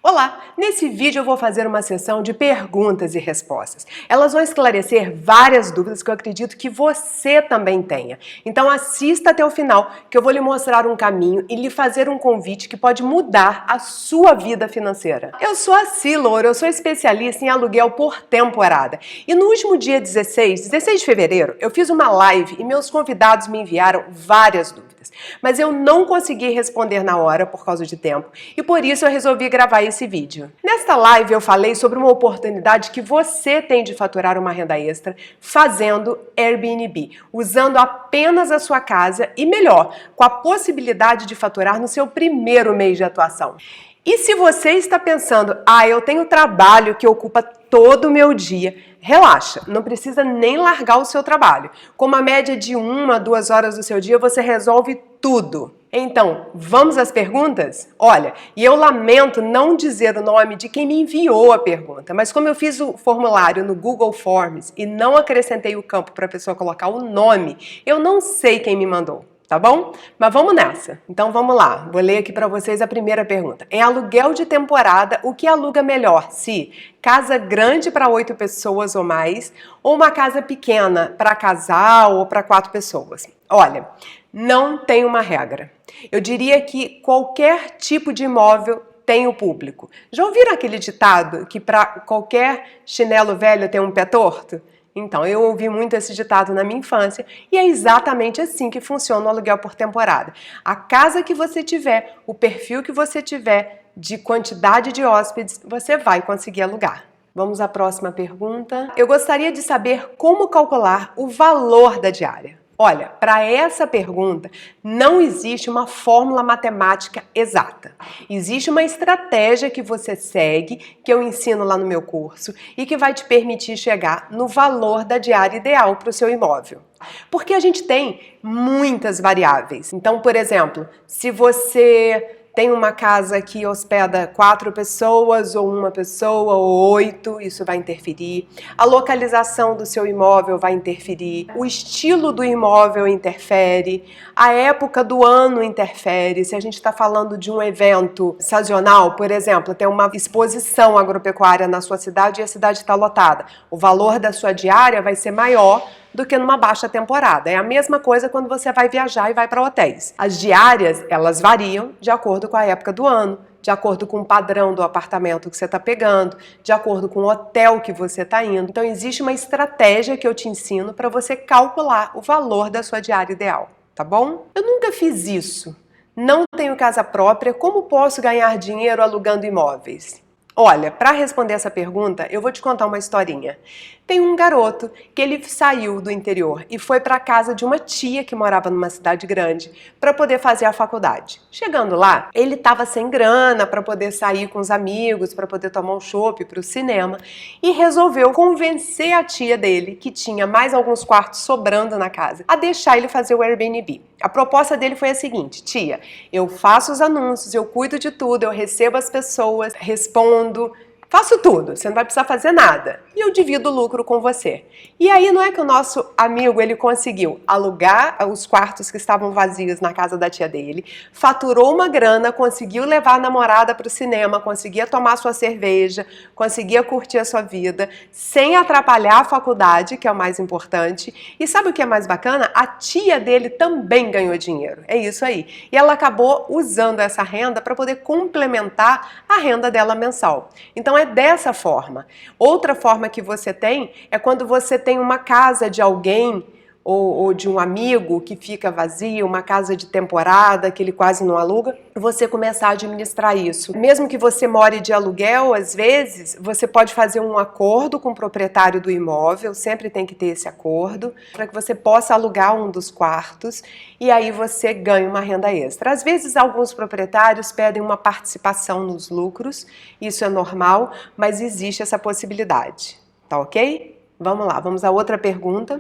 Olá! Nesse vídeo eu vou fazer uma sessão de perguntas e respostas. Elas vão esclarecer várias dúvidas que eu acredito que você também tenha. Então assista até o final que eu vou lhe mostrar um caminho e lhe fazer um convite que pode mudar a sua vida financeira. Eu sou a Silor, eu sou especialista em aluguel por temporada. E no último dia 16 de fevereiro, eu fiz uma live e meus convidados me enviaram várias dúvidas. Mas eu não consegui responder na hora por causa de tempo e por isso eu resolvi gravar esse vídeo. Nesta live eu falei sobre uma oportunidade que você tem de faturar uma renda extra fazendo Airbnb, usando apenas a sua casa e melhor, com a possibilidade de faturar no seu primeiro mês de atuação. E se você está pensando, eu tenho trabalho que ocupa todo o meu dia, relaxa, não precisa nem largar o seu trabalho. Com uma média de 1 a 2 horas do seu dia, você resolve tudo. Então, vamos às perguntas? Olha, e eu lamento não dizer o nome de quem me enviou a pergunta, mas como eu fiz o formulário no Google Forms e não acrescentei o campo para a pessoa colocar o nome, eu não sei quem me mandou. Tá bom? Mas vamos nessa. Então vamos lá. Vou ler aqui para vocês a primeira pergunta. Em aluguel de temporada, o que aluga melhor? Se casa grande para 8 pessoas ou mais, ou uma casa pequena para casal ou para 4 pessoas? Olha, não tem uma regra. Eu diria que qualquer tipo de imóvel tem o público. Já ouviram aquele ditado que para qualquer chinelo velho tem um pé torto? Então, eu ouvi muito esse ditado na minha infância e é exatamente assim que funciona o aluguel por temporada. A casa que você tiver, o perfil que você tiver de quantidade de hóspedes, você vai conseguir alugar. Vamos à próxima pergunta. Eu gostaria de saber como calcular o valor da diária. Olha, para essa pergunta não existe uma fórmula matemática exata. Existe uma estratégia que você segue, que eu ensino lá no meu curso e que vai te permitir chegar no valor da diária ideal para o seu imóvel. Porque a gente tem muitas variáveis. Então, por exemplo, se você tem uma casa que hospeda 4 pessoas, ou 1 pessoa, ou 8, isso vai interferir. A localização do seu imóvel vai interferir. O estilo do imóvel interfere. A época do ano interfere. Se a gente está falando de um evento sazonal, por exemplo, tem uma exposição agropecuária na sua cidade e a cidade está lotada. O valor da sua diária vai ser maior do que numa baixa temporada. É a mesma coisa quando você vai viajar e vai para hotéis. As diárias, elas variam de acordo com a época do ano, de acordo com o padrão do apartamento que você está pegando, de acordo com o hotel que você está indo. Então existe uma estratégia que eu te ensino para você calcular o valor da sua diária ideal, tá bom? Eu nunca fiz isso. Não tenho casa própria, como posso ganhar dinheiro alugando imóveis? Olha, para responder essa pergunta, eu vou te contar uma historinha. Tem um garoto que ele saiu do interior e foi para a casa de uma tia que morava numa cidade grande para poder fazer a faculdade. Chegando lá, ele estava sem grana para poder sair com os amigos, para poder tomar um chopp, para o cinema e resolveu convencer a tia dele, que tinha mais alguns quartos sobrando na casa, a deixar ele fazer o Airbnb. A proposta dele foi a seguinte: tia, eu faço os anúncios, eu cuido de tudo, eu recebo as pessoas, respondo, faço tudo, você não vai precisar fazer nada. E eu divido o lucro com você. E aí não é que o nosso amigo, ele conseguiu alugar os quartos que estavam vazios na casa da tia dele, faturou uma grana, conseguiu levar a namorada para o cinema, conseguia tomar sua cerveja, conseguia curtir a sua vida, sem atrapalhar a faculdade, que é o mais importante. E sabe o que é mais bacana? A tia dele também ganhou dinheiro. É isso aí. E ela acabou usando essa renda para poder complementar a renda dela mensal. Então é dessa forma. Outra forma que você tem é quando você tem uma casa de alguém ou de um amigo que fica vazia, uma casa de temporada que ele quase não aluga, você começar a administrar isso. Mesmo que você more de aluguel, às vezes, você pode fazer um acordo com o proprietário do imóvel, sempre tem que ter esse acordo, para que você possa alugar um dos quartos e aí você ganha uma renda extra. Às vezes, alguns proprietários pedem uma participação nos lucros, isso é normal, mas existe essa possibilidade, tá ok? Vamos lá, vamos à outra pergunta.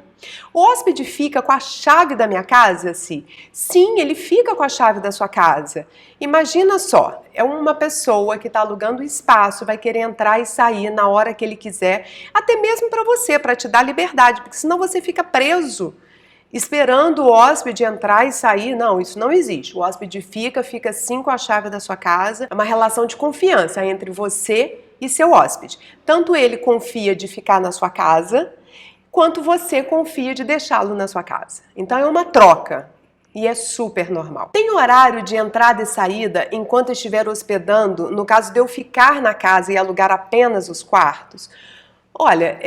O hóspede fica com a chave da minha casa, Si? Sim, ele fica com a chave da sua casa. Imagina só, é uma pessoa que está alugando espaço, vai querer entrar e sair na hora que ele quiser, até mesmo para você, para te dar liberdade, porque senão você fica preso. esperando o hóspede entrar e sair. Não, isso não existe. O hóspede fica sim com a chave da sua casa. É uma relação de confiança entre você e seu hóspede. Tanto ele confia de ficar na sua casa, quanto você confia de deixá-lo na sua casa. Então é uma troca. E é super normal. Tem horário de entrada e saída enquanto estiver hospedando, no caso de eu ficar na casa e alugar apenas os quartos? Olha,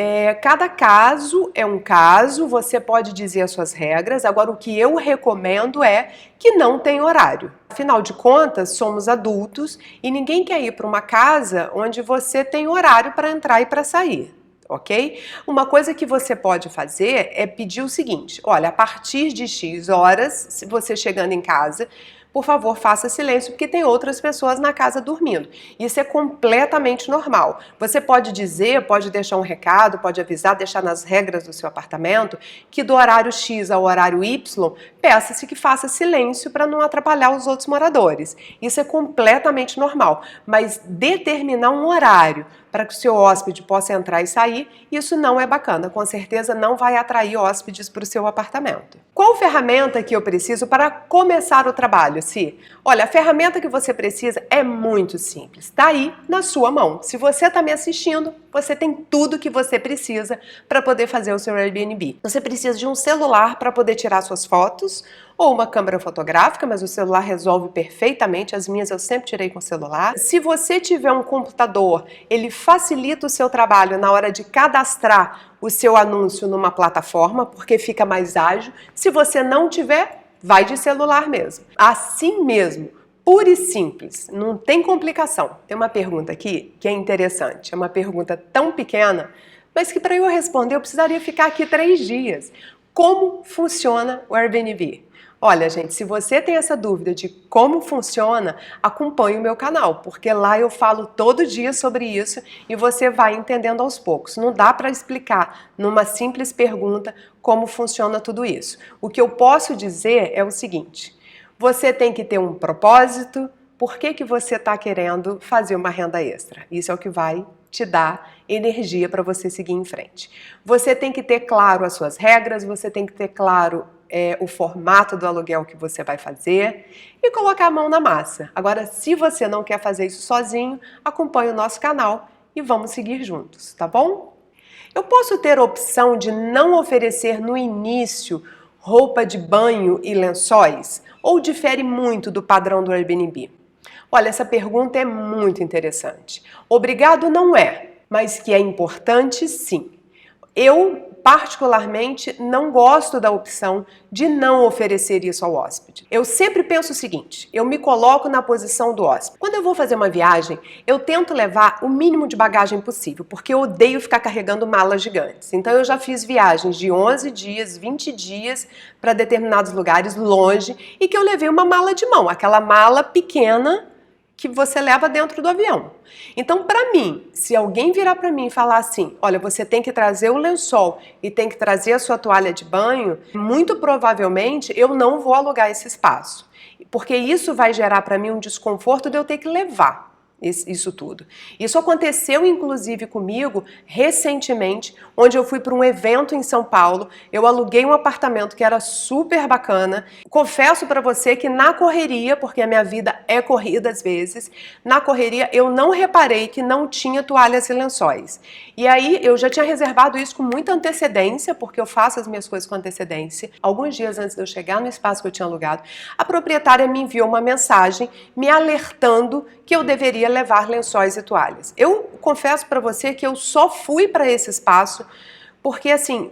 cada caso é um caso, você pode dizer as suas regras. Agora, o que eu recomendo é que não tem horário. Afinal de contas, somos adultos e ninguém quer ir para uma casa onde você tem horário para entrar e para sair. Ok? Uma coisa que você pode fazer é pedir o seguinte: olha, a partir de X horas, se você chegando em casa, por favor, faça silêncio, porque tem outras pessoas na casa dormindo. Isso é completamente normal. Você pode dizer, pode deixar um recado, pode avisar, deixar nas regras do seu apartamento, que do horário X ao horário Y, peça-se que faça silêncio para não atrapalhar os outros moradores. Isso é completamente normal. Mas determinar um horário para que o seu hóspede possa entrar e sair, isso não é bacana. Com certeza não vai atrair hóspedes para o seu apartamento. Qual ferramenta que eu preciso para começar o trabalho, Si? Olha, a ferramenta que você precisa é muito simples. Está aí na sua mão. Se você está me assistindo, você tem tudo que você precisa para poder fazer o seu Airbnb. Você precisa de um celular para poder tirar suas fotos, ou uma câmera fotográfica, mas o celular resolve perfeitamente. As minhas eu sempre tirei com o celular. Se você tiver um computador, ele facilita o seu trabalho na hora de cadastrar o seu anúncio numa plataforma, porque fica mais ágil. Se você não tiver, vai de celular mesmo. Assim mesmo, pura e simples, não tem complicação. Tem uma pergunta aqui que é interessante, é uma pergunta tão pequena, mas que para eu responder eu precisaria ficar aqui 3 dias. Como funciona o Airbnb? Olha, gente, se você tem essa dúvida de como funciona, acompanhe o meu canal, porque lá eu falo todo dia sobre isso e você vai entendendo aos poucos. Não dá para explicar numa simples pergunta como funciona tudo isso. O que eu posso dizer é o seguinte: você tem que ter um propósito. Por que você está querendo fazer uma renda extra? Isso é o que vai te dar energia para você seguir em frente. Você tem que ter claro as suas regras, você tem que ter claro o formato do aluguel que você vai fazer e colocar a mão na massa. Agora, se você não quer fazer isso sozinho, acompanhe o nosso canal e vamos seguir juntos, tá bom? Eu posso ter a opção de não oferecer no início roupa de banho e lençóis? Ou difere muito do padrão do Airbnb? Olha, essa pergunta é muito interessante. Obrigado não é, mas que é importante sim. Eu, particularmente, não gosto da opção de não oferecer isso ao hóspede. Eu sempre penso o seguinte: eu me coloco na posição do hóspede. Quando eu vou fazer uma viagem, eu tento levar o mínimo de bagagem possível, porque eu odeio ficar carregando malas gigantes. Então eu já fiz viagens de 11 dias, 20 dias para determinados lugares longe e que eu levei uma mala de mão, aquela mala pequena que você leva dentro do avião. Então, para mim, se alguém virar para mim e falar assim: olha, você tem que trazer o lençol e tem que trazer a sua toalha de banho, muito provavelmente eu não vou alugar esse espaço, porque isso vai gerar para mim um desconforto de eu ter que levar isso tudo. Isso aconteceu inclusive comigo recentemente, onde eu fui para um evento em São Paulo, eu aluguei um apartamento que era super bacana. Confesso para você que na correria, porque a minha vida é corrida às vezes, na correria eu não reparei que não tinha toalhas e lençóis. E aí eu já tinha reservado isso com muita antecedência, porque eu faço as minhas coisas com antecedência. Alguns dias antes de eu chegar no espaço que eu tinha alugado, a proprietária me enviou uma mensagem me alertando que eu deveria levar lençóis e toalhas. Eu confesso para você que eu só fui para esse espaço porque, assim,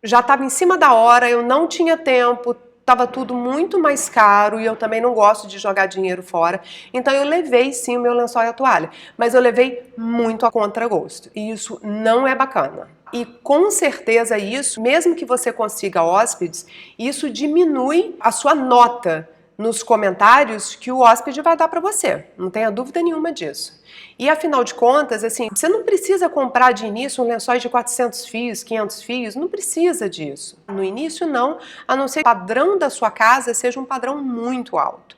já estava em cima da hora, eu não tinha tempo, estava tudo muito mais caro e eu também não gosto de jogar dinheiro fora. Então eu levei sim o meu lençol e a toalha, mas eu levei muito a contragosto e isso não é bacana. E com certeza isso, mesmo que você consiga hóspedes, isso diminui a sua nota nos comentários que o hóspede vai dar para você. Não tenha dúvida nenhuma disso. E afinal de contas, assim, você não precisa comprar de início um lençóis de 400 fios, 500 fios, não precisa disso. No início não, a não ser que o padrão da sua casa seja um padrão muito alto.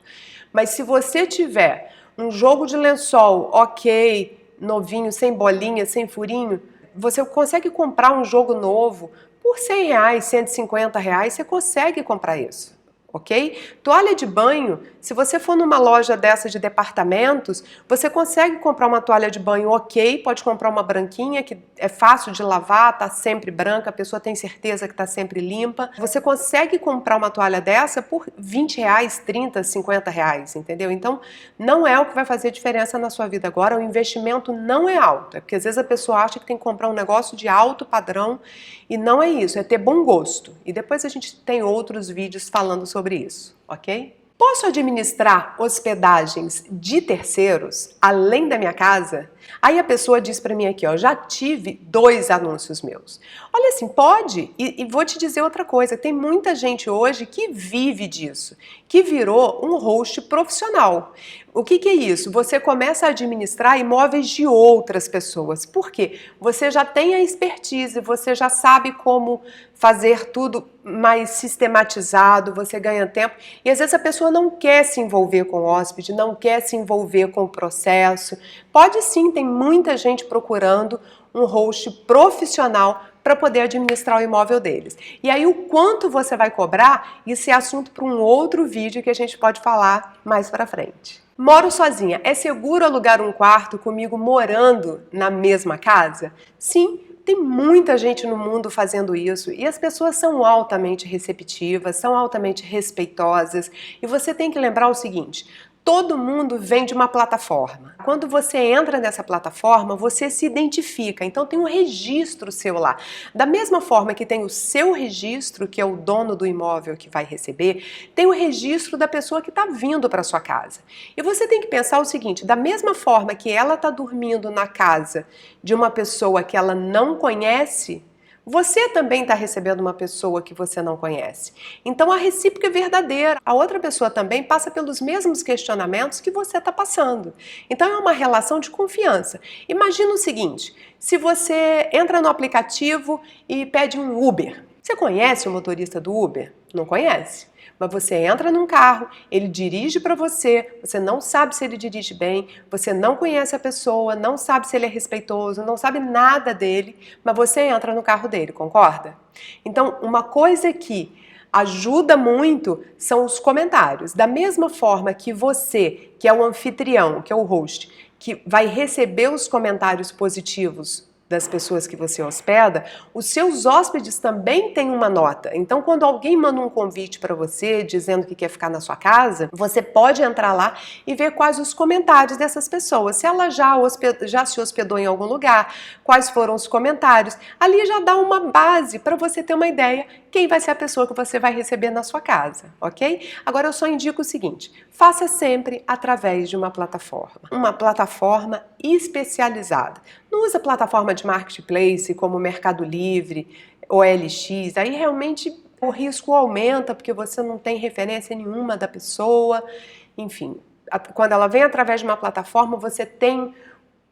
Mas se você tiver um jogo de lençol ok, novinho, sem bolinha, sem furinho, você consegue comprar um jogo novo Por R$100, R$150, você consegue comprar isso. Ok? Toalha de banho, se você for numa loja dessa de departamentos, você consegue comprar uma toalha de banho ok, pode comprar uma branquinha que é fácil de lavar, tá sempre branca, a pessoa tem certeza que tá sempre limpa. Você consegue comprar uma toalha dessa por R$20, R$30, R$50, entendeu? Então, não é o que vai fazer diferença na sua vida agora, o investimento não é alto, é porque às vezes a pessoa acha que tem que comprar um negócio de alto padrão e não é isso, é ter bom gosto. E depois a gente tem outros vídeos falando sobre isso, ok? Posso administrar hospedagens de terceiros além da minha casa? Aí a pessoa diz para mim aqui, ó, já tive 2 anúncios meus. Olha assim, pode, e vou te dizer outra coisa, tem muita gente hoje que vive disso, que virou um host profissional. O que é isso? Você começa a administrar imóveis de outras pessoas. Por quê? Você já tem a expertise, você já sabe como fazer tudo mais sistematizado, você ganha tempo. E às vezes a pessoa não quer se envolver com o hóspede, não quer se envolver com o processo. Pode sim, tem muita gente procurando um host profissional para poder administrar o imóvel deles. E aí o quanto você vai cobrar, isso é assunto para um outro vídeo que a gente pode falar mais para frente. Moro sozinha. É seguro alugar um quarto comigo morando na mesma casa? Sim, tem muita gente no mundo fazendo isso e as pessoas são altamente receptivas, são altamente respeitosas. E você tem que lembrar o seguinte: todo mundo vem de uma plataforma. Quando você entra nessa plataforma, você se identifica, então tem um registro seu lá. Da mesma forma que tem o seu registro, que é o dono do imóvel que vai receber, tem o registro da pessoa que está vindo para sua casa. E você tem que pensar o seguinte, da mesma forma que ela está dormindo na casa de uma pessoa que ela não conhece, você também está recebendo uma pessoa que você não conhece. Então a recíproca é verdadeira. A outra pessoa também passa pelos mesmos questionamentos que você está passando. Então é uma relação de confiança. Imagina o seguinte, se você entra no aplicativo e pede um Uber. Você conhece o motorista do Uber? Não conhece. Mas você entra num carro, ele dirige para você, você não sabe se ele dirige bem, você não conhece a pessoa, não sabe se ele é respeitoso, não sabe nada dele, mas você entra no carro dele, concorda? Então, uma coisa que ajuda muito são os comentários. Da mesma forma que você, que é o anfitrião, que é o host, que vai receber os comentários positivos das pessoas que você hospeda, os seus hóspedes também têm uma nota. Então, quando alguém manda um convite para você, dizendo que quer ficar na sua casa, você pode entrar lá e ver quais os comentários dessas pessoas. Se ela já se hospedou em algum lugar, quais foram os comentários. Ali já dá uma base para você ter uma ideia quem vai ser a pessoa que você vai receber na sua casa, ok? Agora, eu só indico o seguinte, faça sempre através de uma plataforma especializada. Não usa plataforma de marketplace como Mercado Livre ou LX, aí realmente o risco aumenta porque você não tem referência nenhuma da pessoa, enfim. Quando ela vem através de uma plataforma, você tem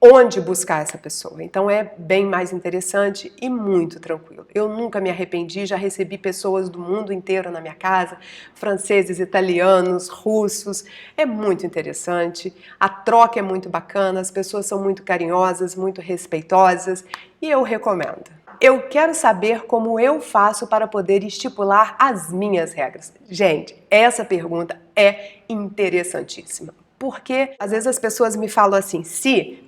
onde buscar essa pessoa. Então é bem mais interessante e muito tranquilo. Eu nunca me arrependi, já recebi pessoas do mundo inteiro na minha casa, franceses, italianos, russos. É muito interessante, a troca é muito bacana, as pessoas são muito carinhosas, muito respeitosas e eu recomendo. Eu quero saber como eu faço para poder estipular as minhas regras. Gente, essa pergunta é interessantíssima. Porque às vezes as pessoas me falam assim,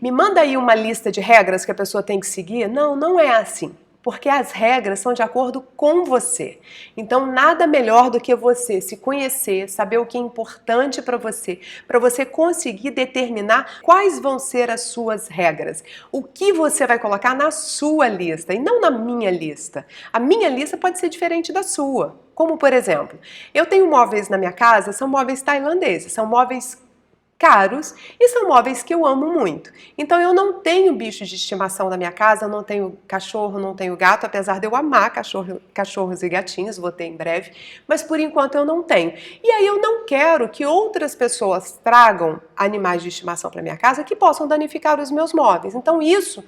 me manda aí uma lista de regras que a pessoa tem que seguir. Não, não é assim. Porque as regras são de acordo com você. Então nada melhor do que você se conhecer, saber o que é importante para você conseguir determinar quais vão ser as suas regras. O que você vai colocar na sua lista e não na minha lista. A minha lista pode ser diferente da sua. Como por exemplo, eu tenho móveis na minha casa, são móveis tailandeses, são móveis caros e são móveis que eu amo muito. Então eu não tenho bichos de estimação na minha casa, não tenho cachorro, não tenho gato, apesar de eu amar cachorros e gatinhos, vou ter em breve, mas por enquanto eu não tenho. E aí eu não quero que outras pessoas tragam animais de estimação para minha casa que possam danificar os meus móveis. Então isso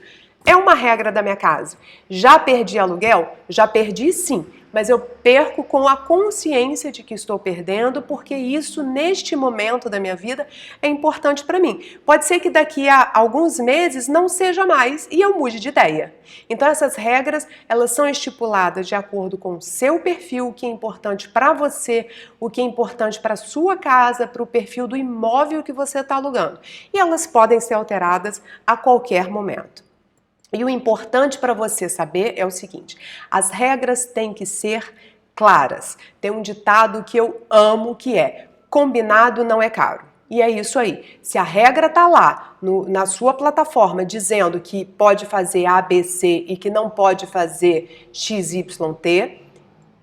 é uma regra da minha casa. Já perdi aluguel? Já perdi sim. mas eu perco com a consciência de que estou perdendo, porque isso, neste momento da minha vida, é importante para mim. Pode ser que daqui a alguns meses não seja mais e eu mude de ideia. Então essas regras, elas são estipuladas de acordo com o seu perfil, o que é importante para você, o que é importante para a sua casa, para o perfil do imóvel que você está alugando. E elas podem ser alteradas a qualquer momento. E o importante para você saber é o seguinte: as regras têm que ser claras. Tem um ditado que eu amo que é: combinado não é caro. E é isso aí. Se a regra está lá na sua plataforma dizendo que pode fazer A, B, C e que não pode fazer X, Y, T,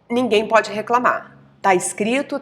ninguém pode reclamar. Tá escrito,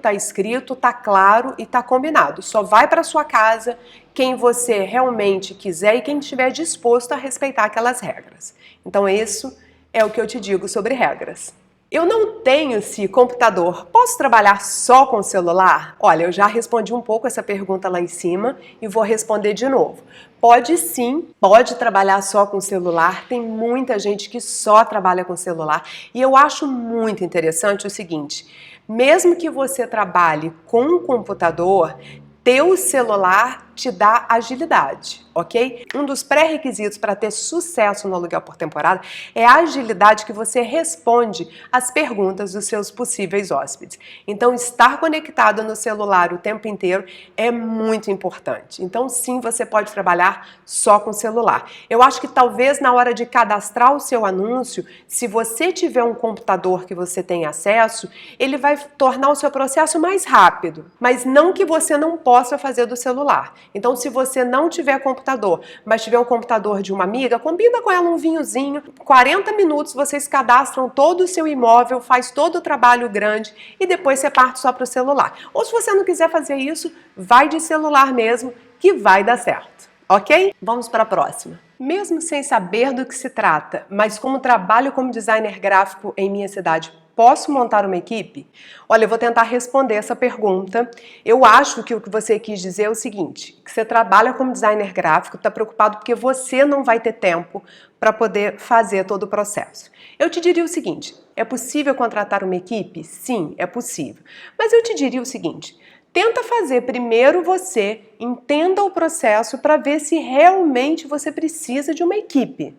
tá claro e tá combinado. Só vai para sua casa quem você realmente quiser e quem estiver disposto a respeitar aquelas regras. Então isso é o que eu te digo sobre regras. Eu não tenho esse computador, posso trabalhar só com o celular? Olha, eu já respondi um pouco essa pergunta lá em cima e vou responder de novo. Pode sim, pode trabalhar só com o celular, tem muita gente que só trabalha com o celular e eu acho muito interessante o seguinte: mesmo que você trabalhe com um computador, teu celular te dá agilidade, ok? Um dos pré-requisitos para ter sucesso no aluguel por temporada é a agilidade que você responde às perguntas dos seus possíveis hóspedes. Então, estar conectado no celular o tempo inteiro é muito importante. Então, sim, você pode trabalhar só com o celular. Eu acho que talvez na hora de cadastrar o seu anúncio, se você tiver um computador que você tem acesso, ele vai tornar o seu processo mais rápido, mas não que você não possa fazer do celular. Então, se você não tiver computador, mas tiver um computador de uma amiga, combina com ela um vinhozinho, 40 minutos vocês cadastram todo o seu imóvel, faz todo o trabalho grande e depois você parte só para o celular. Ou se você não quiser fazer isso, vai de celular mesmo, que vai dar certo, ok? Vamos para a próxima. Mesmo sem saber do que se trata, mas como trabalho como designer gráfico em minha cidade, posso montar uma equipe? Olha, eu vou tentar responder essa pergunta. Eu acho que o que você quis dizer é o seguinte: que você trabalha como designer gráfico, está preocupado porque você não vai ter tempo para poder fazer todo o processo. Eu te diria o seguinte: é possível contratar uma equipe? Sim, é possível. Mas eu te diria o seguinte: tenta fazer primeiro você, entenda o processo para ver se realmente você precisa de uma equipe.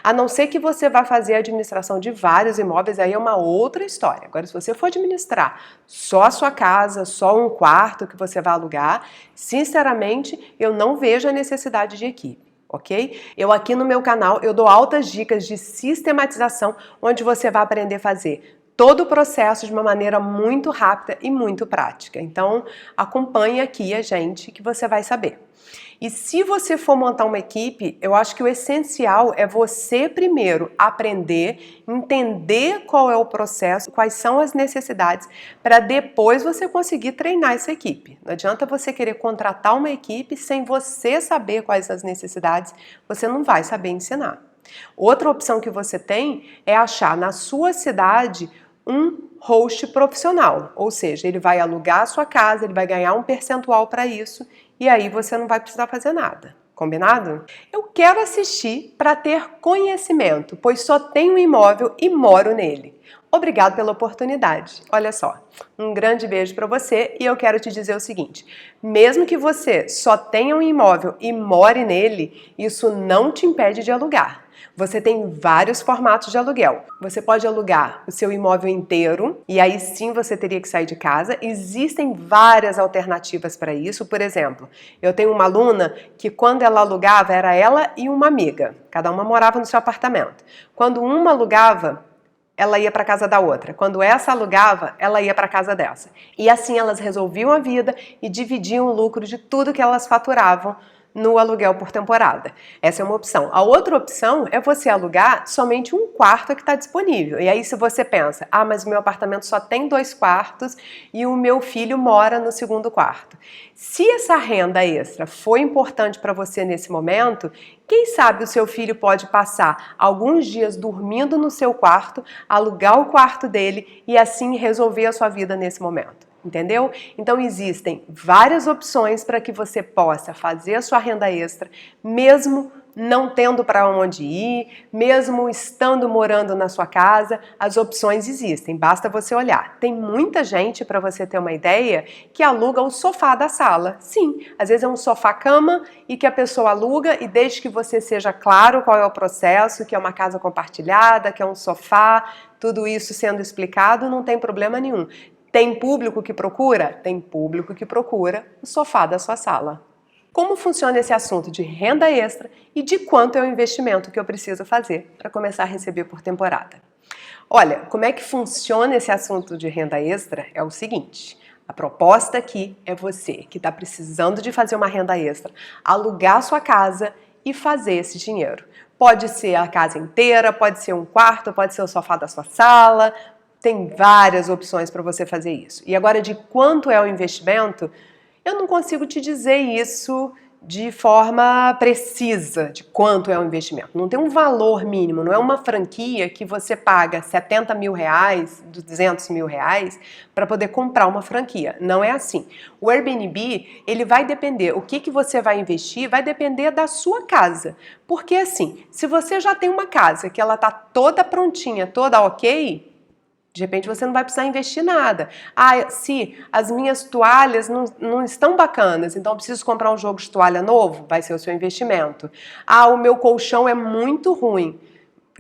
A não ser que você vá fazer a administração de vários imóveis, aí é uma outra história. Agora, se você for administrar só a sua casa, só um quarto que você vai alugar, sinceramente, eu não vejo a necessidade de equipe. Ok? Eu aqui no meu canal, eu dou altas dicas de sistematização, onde você vai aprender a fazer todo o processo de uma maneira muito rápida e muito prática. Então, acompanhe aqui a gente que você vai saber. E se você for montar uma equipe, eu acho que o essencial é você primeiro aprender, entender qual é o processo, quais são as necessidades, para depois você conseguir treinar essa equipe. Não adianta você querer contratar uma equipe sem você saber quais as necessidades, você não vai saber ensinar. Outra opção que você tem é achar na sua cidade um host profissional, ou seja, ele vai alugar a sua casa, ele vai ganhar um percentual para isso e aí você não vai precisar fazer nada. Combinado? Eu quero assistir para ter conhecimento, pois só tenho um imóvel e moro nele. Obrigado pela oportunidade. Olha só, um grande beijo para você e eu quero te dizer o seguinte: mesmo que você só tenha um imóvel e more nele, isso não te impede de alugar. Você tem vários formatos de aluguel. Você pode alugar o seu imóvel inteiro e aí sim você teria que sair de casa. Existem várias alternativas para isso. Por exemplo, eu tenho uma aluna que quando ela alugava era ela e uma amiga. Cada uma morava no seu apartamento. Quando uma alugava, ela ia para casa da outra. Quando essa alugava, ela ia para casa dessa. E assim elas resolviam a vida e dividiam o lucro de tudo que elas faturavam no aluguel por temporada. Essa é uma opção. A outra opção é você alugar somente um quarto que está disponível. E aí se você pensa, ah, mas o meu apartamento só tem 2 quartos e o meu filho mora no segundo quarto. Se essa renda extra foi importante para você nesse momento, quem sabe o seu filho pode passar alguns dias dormindo no seu quarto, alugar o quarto dele e assim resolver a sua vida nesse momento. Entendeu? Então existem várias opções para que você possa fazer a sua renda extra, mesmo não tendo para onde ir, mesmo estando morando na sua casa, as opções existem, basta você olhar. Tem muita gente, para você ter uma ideia, que aluga o sofá da sala. Sim, às vezes é um sofá-cama e que a pessoa aluga, e desde que você seja claro qual é o processo, que é uma casa compartilhada, que é um sofá, tudo isso sendo explicado, não tem problema nenhum. Tem público que procura? Tem público que procura o sofá da sua sala. Como funciona esse assunto de renda extra e de quanto é o investimento que eu preciso fazer para começar a receber por temporada? Olha, como é que funciona esse assunto de renda extra? É o seguinte: a proposta aqui é você que está precisando de fazer uma renda extra, alugar sua casa e fazer esse dinheiro. Pode ser a casa inteira, pode ser um quarto, pode ser o sofá da sua sala, tem várias opções para você fazer isso. E agora, de quanto é o investimento? Eu não consigo te dizer isso de forma precisa, de quanto é o investimento. Não tem um valor mínimo, não é uma franquia que você paga 70 mil reais, 200 mil reais para poder comprar uma franquia. Não é assim. O Airbnb, ele vai depender, o que você vai investir vai depender da sua casa. Porque assim, se você já tem uma casa que ela está toda prontinha, toda ok, de repente você não vai precisar investir nada. Ah, se as minhas toalhas não estão bacanas, então eu preciso comprar um jogo de toalha novo, vai ser o seu investimento. Ah, o meu colchão é muito ruim.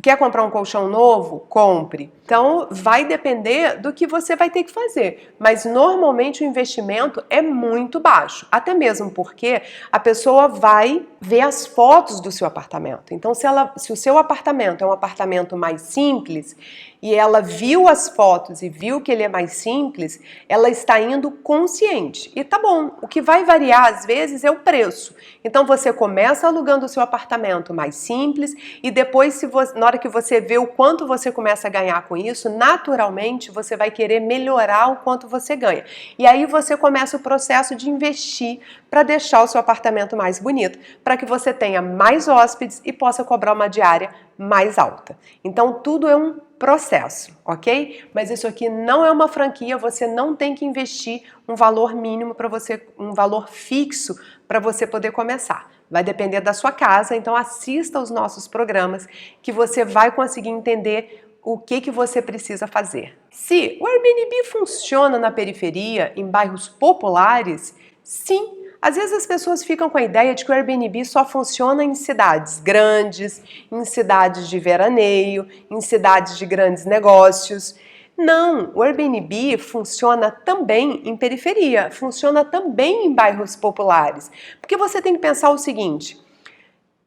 Quer comprar um colchão novo? Compre. Então, vai depender do que você vai ter que fazer. Mas, normalmente, o investimento é muito baixo. Até mesmo porque a pessoa vai ver as fotos do seu apartamento. Então, se o seu apartamento é um apartamento mais simples e ela viu as fotos e viu que ele é mais simples, ela está indo consciente. E tá bom, o que vai variar, às vezes, é o preço. Então, você começa alugando o seu apartamento mais simples e depois, na hora que você vê o quanto você começa a ganhar com isso, naturalmente você vai querer melhorar o quanto você ganha. E aí você começa o processo de investir para deixar o seu apartamento mais bonito, para que você tenha mais hóspedes e possa cobrar uma diária mais alta. Então tudo é um processo, ok? Mas isso aqui não é uma franquia, você não tem que investir um valor mínimo para você, um valor fixo para você poder começar. Vai depender da sua casa, então assista aos nossos programas que você vai conseguir entender o que você precisa fazer. Se o Airbnb funciona na periferia, em bairros populares, sim. Às vezes as pessoas ficam com a ideia de que o Airbnb só funciona em cidades grandes, em cidades de veraneio, em cidades de grandes negócios. Não, o Airbnb funciona também em periferia, funciona também em bairros populares. Porque você tem que pensar o seguinte: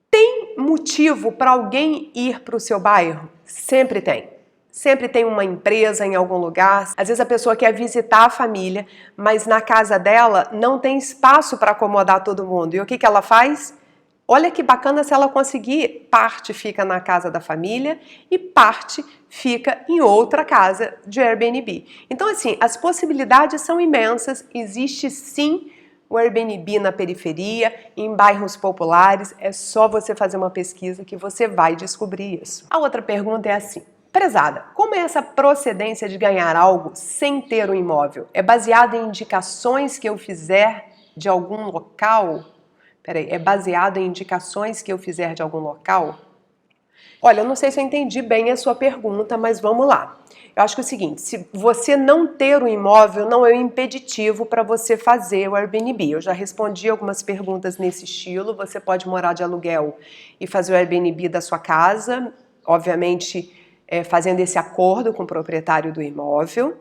tem motivo para alguém ir para o seu bairro? Sempre tem. Sempre tem uma empresa em algum lugar. Às vezes a pessoa quer visitar a família, mas na casa dela não tem espaço para acomodar todo mundo. E o que ela faz? Olha que bacana se ela conseguir. Parte fica na casa da família e parte fica em outra casa de Airbnb. Então, assim, as possibilidades são imensas. Existe sim o Airbnb na periferia, em bairros populares. É só você fazer uma pesquisa que você vai descobrir isso. A outra pergunta é assim: prezada, como é essa procedência de ganhar algo sem ter um imóvel? É baseado em indicações que eu fizer de algum local? Peraí, é baseado em indicações que eu fizer de algum local? Olha, eu não sei se eu entendi bem a sua pergunta, mas vamos lá. Eu acho que é o seguinte: se você não ter um imóvel, não é um impeditivo para você fazer o Airbnb. Eu já respondi algumas perguntas nesse estilo. Você pode morar de aluguel e fazer o Airbnb da sua casa, obviamente fazendo esse acordo com o proprietário do imóvel.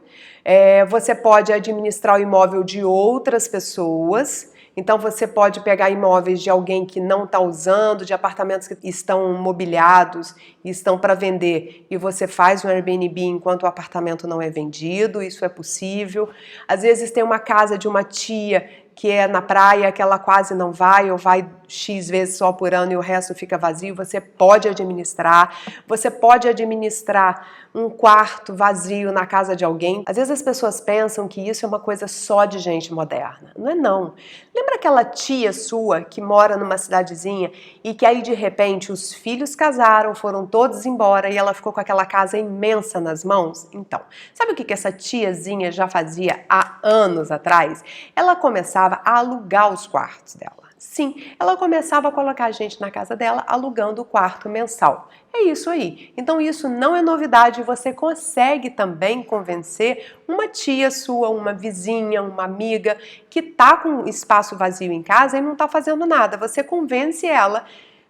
Você pode administrar o imóvel de outras pessoas. Então você pode pegar imóveis de alguém que não está usando, de apartamentos que estão mobiliados e estão para vender, e você faz um Airbnb enquanto o apartamento não é vendido. Isso é possível. Às vezes tem uma casa de uma tia que é na praia, que ela quase não vai, ou vai X vezes só por ano e o resto fica vazio. Você pode administrar. Você pode administrar um quarto vazio na casa de alguém. Às vezes as pessoas pensam que isso é uma coisa só de gente moderna. Não é não. Lembra aquela tia sua que mora numa cidadezinha e que aí de repente os filhos casaram, foram todos embora e ela ficou com aquela casa imensa nas mãos? Então, sabe o que essa tiazinha já fazia há anos atrás? Ela começava a alugar os quartos dela. Sim, ela começava a colocar a gente na casa dela alugando o quarto mensal. É isso aí. Então isso não é novidade, você consegue também convencer uma tia sua, uma vizinha, uma amiga que tá com espaço vazio em casa e não tá fazendo nada. Você convence ela.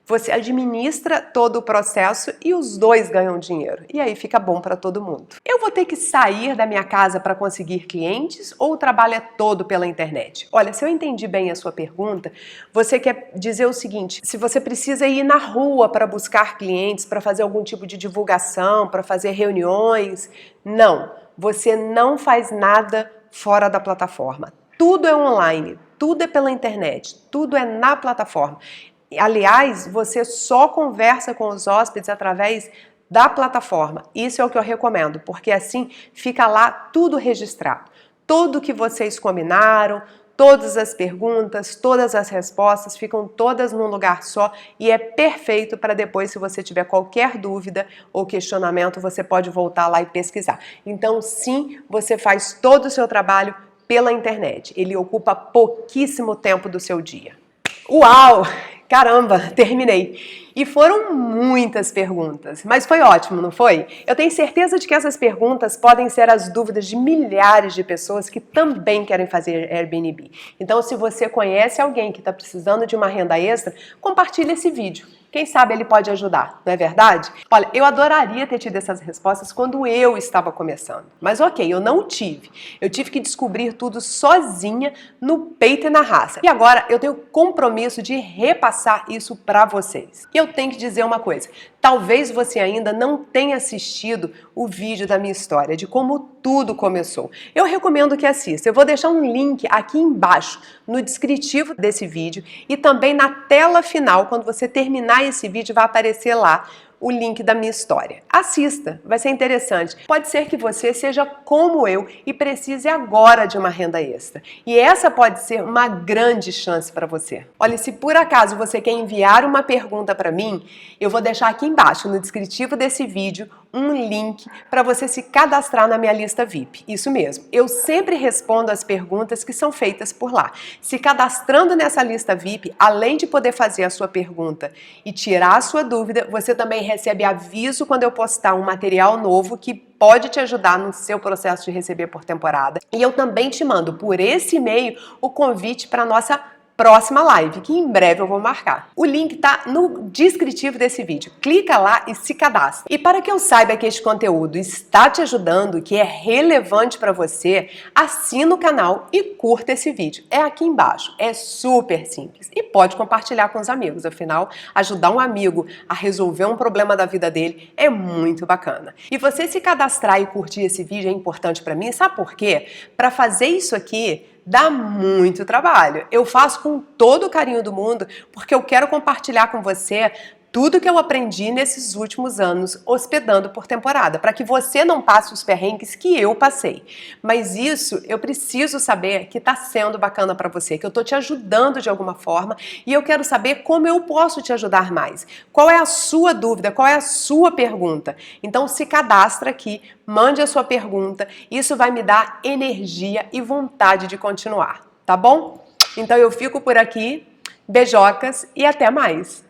Você administra todo o processo e os dois ganham dinheiro. E aí fica bom para todo mundo. Eu vou ter que sair da minha casa para conseguir clientes ou o trabalho é todo pela internet? Olha, se eu entendi bem a sua pergunta, você quer dizer o seguinte: se você precisa ir na rua para buscar clientes, para fazer algum tipo de divulgação, para fazer reuniões, não. Você não faz nada fora da plataforma. Tudo é online, tudo é pela internet, tudo é na plataforma. Aliás, você só conversa com os hóspedes através da plataforma. Isso é o que eu recomendo, porque assim fica lá tudo registrado. Tudo que vocês combinaram, todas as perguntas, todas as respostas ficam todas num lugar só e é perfeito para depois, se você tiver qualquer dúvida ou questionamento, você pode voltar lá e pesquisar. Então, sim, você faz todo o seu trabalho pela internet. Ele ocupa pouquíssimo tempo do seu dia. Uau! Caramba, terminei. E foram muitas perguntas, mas foi ótimo, não foi? Eu tenho certeza de que essas perguntas podem ser as dúvidas de milhares de pessoas que também querem fazer Airbnb. Então, se você conhece alguém que está precisando de uma renda extra, compartilhe esse vídeo. Quem sabe ele pode ajudar, não é verdade? Olha, eu adoraria ter tido essas respostas quando eu estava começando. Mas ok, eu não tive. Eu tive que descobrir tudo sozinha, no peito e na raça. E agora eu tenho compromisso de repassar isso para vocês. E eu tenho que dizer uma coisa. Talvez você ainda não tenha assistido o vídeo da minha história, de como tudo começou. Eu recomendo que assista. Eu vou deixar um link aqui embaixo, no descritivo desse vídeo e também na tela final, quando você terminar esse vídeo, vai aparecer lá o link da minha história. Assista, vai ser interessante. Pode ser que você seja como eu e precise agora de uma renda extra. E essa pode ser uma grande chance para você. Olha, se por acaso você quer enviar uma pergunta para mim, eu vou deixar aqui embaixo, no descritivo desse vídeo, um link para você se cadastrar na minha lista VIP. Isso mesmo, eu sempre respondo as perguntas que são feitas por lá. Se cadastrando nessa lista VIP, além de poder fazer a sua pergunta e tirar a sua dúvida, você também recebe aviso quando eu postar um material novo que pode te ajudar no seu processo de receber por temporada. E eu também te mando por esse e-mail o convite para a nossa próxima live, que em breve eu vou marcar. O link tá no descritivo desse vídeo. Clica lá e se cadastra. E para que eu saiba que este conteúdo está te ajudando, que é relevante para você, assina o canal e curta esse vídeo. É aqui embaixo. É super simples. E pode compartilhar com os amigos. Afinal, ajudar um amigo a resolver um problema da vida dele é muito bacana. E você se cadastrar e curtir esse vídeo é importante para mim. Sabe por quê? Para fazer isso aqui, dá muito trabalho. Eu faço com todo o carinho do mundo porque eu quero compartilhar com você tudo que eu aprendi nesses últimos anos hospedando por temporada, para que você não passe os perrengues que eu passei. Mas isso eu preciso saber que está sendo bacana para você, que eu estou te ajudando de alguma forma e eu quero saber como eu posso te ajudar mais. Qual é a sua dúvida? Qual é a sua pergunta? Então se cadastra aqui, mande a sua pergunta, isso vai me dar energia e vontade de continuar, tá bom? Então eu fico por aqui, beijocas e até mais!